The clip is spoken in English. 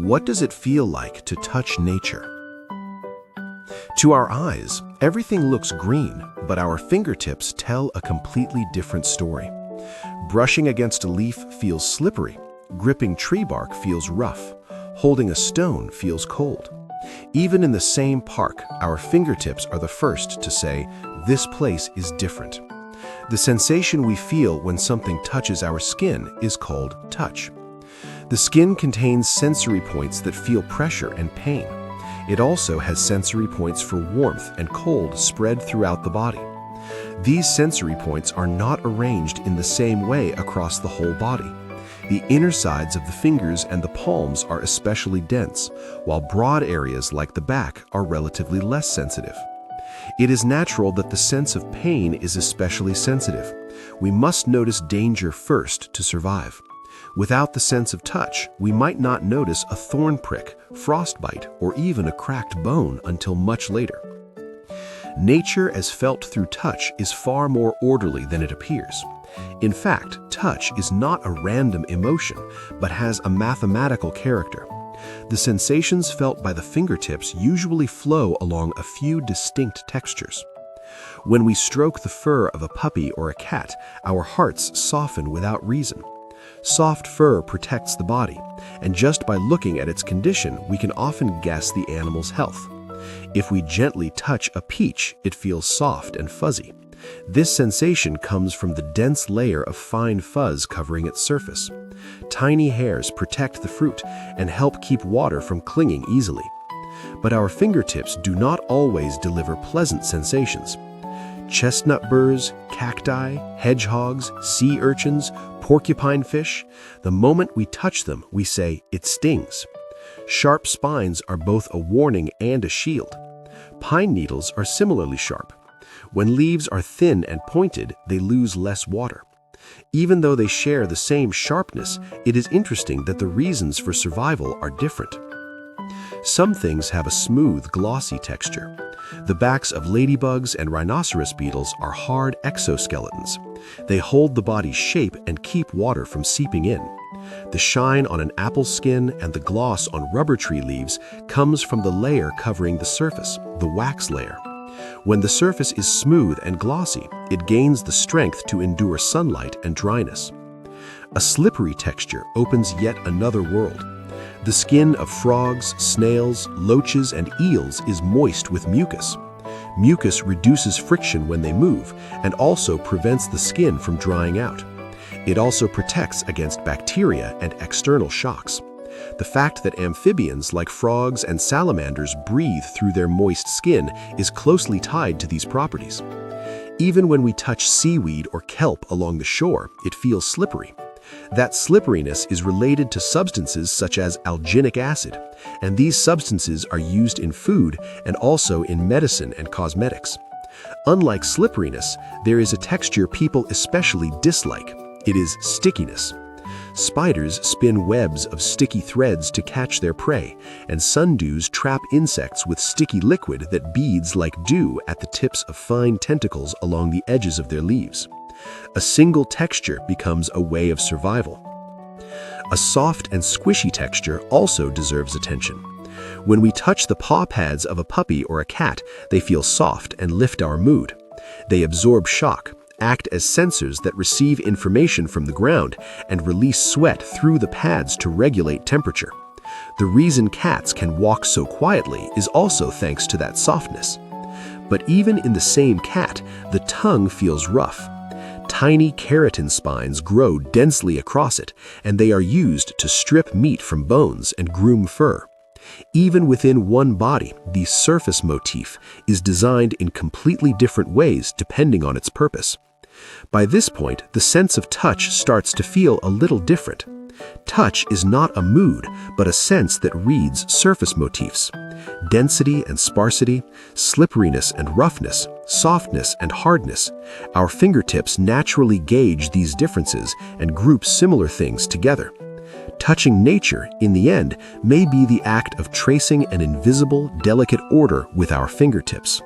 What does it feel like to touch nature? To our eyes, everything looks green, but our fingertips tell a completely different story. Brushing against a leaf feels slippery. Gripping tree bark feels rough. Holding a stone feels cold. Even in the same park, our fingertips are the first to say, "This place is different." The sensation we feel when something touches our skin is called touch. The skin contains sensory points that feel pressure and pain. It also has sensory points for warmth and cold spread throughout the body. These sensory points are not arranged in the same way across the whole body. The inner sides of the fingers and the palms are especially dense, while broad areas like the back are relatively less sensitive. It is natural that the sense of pain is especially sensitive. We must notice danger first to survive. Without the sense of touch, we might not notice a thorn prick, frostbite, or even a cracked bone until much later. Nature as felt through touch is far more orderly than it appears. In fact, touch is not a random emotion, but has a mathematical character. The sensations felt by the fingertips usually flow along a few distinct textures. When we stroke the fur of a puppy or a cat, our hearts soften without reason. Soft fur protects the body, and just by looking at its condition, we can often guess the animal's health. If we gently touch a peach, it feels soft and fuzzy. This sensation comes from the dense layer of fine fuzz covering its surface. Tiny hairs protect the fruit and help keep water from clinging easily. But our fingertips do not always deliver pleasant sensations. Chestnut burrs, cacti, hedgehogs, sea urchins, porcupine fish, the moment we touch them, we say, "It stings." Sharp spines are both a warning and a shield. Pine needles are similarly sharp. When leaves are thin and pointed, they lose less water. Even though they share the same sharpness, it is interesting that the reasons for survival are different. Some things have a smooth, glossy texture. The backs of ladybugs and rhinoceros beetles are hard exoskeletons. They hold the body's shape and keep water from seeping in. The shine on an apple skin and the gloss on rubber tree leaves comes from the layer covering the surface, the wax layer. When the surface is smooth and glossy, it gains the strength to endure sunlight and dryness. A slippery texture opens yet another world. The skin of frogs, snails, loaches, and eels is moist with mucus. Mucus reduces friction when they move and also prevents the skin from drying out. It also protects against bacteria and external shocks. The fact that amphibians like frogs and salamanders breathe through their moist skin is closely tied to these properties. Even when we touch seaweed or kelp along the shore, it feels slippery. That slipperiness is related to substances such as alginic acid, and these substances are used in food and also in medicine and cosmetics. Unlike slipperiness, there is a texture people especially dislike. It is stickiness. Spiders spin webs of sticky threads to catch their prey, and sundews trap insects with sticky liquid that beads like dew at the tips of fine tentacles along the edges of their leaves. A single texture becomes a way of survival. A soft and squishy texture also deserves attention. When we touch the paw pads of a puppy or a cat, they feel soft and lift our mood. They absorb shock, act as sensors that receive information from the ground, and release sweat through the pads to regulate temperature. The reason cats can walk so quietly is also thanks to that softness. But even in the same cat, the tongue feels rough. Tiny keratin spines grow densely across it, and they are used to strip meat from bones and groom fur. Even within one body, the surface motif is designed in completely different ways depending on its purpose. By this point, the sense of touch starts to feel a little different. Touch is not a mood, but a sense that reads surface motifs. Density and sparsity, slipperiness and roughness, softness and hardness. Our fingertips naturally gauge these differences and group similar things together. Touching nature, in the end, may be the act of tracing an invisible, delicate order with our fingertips.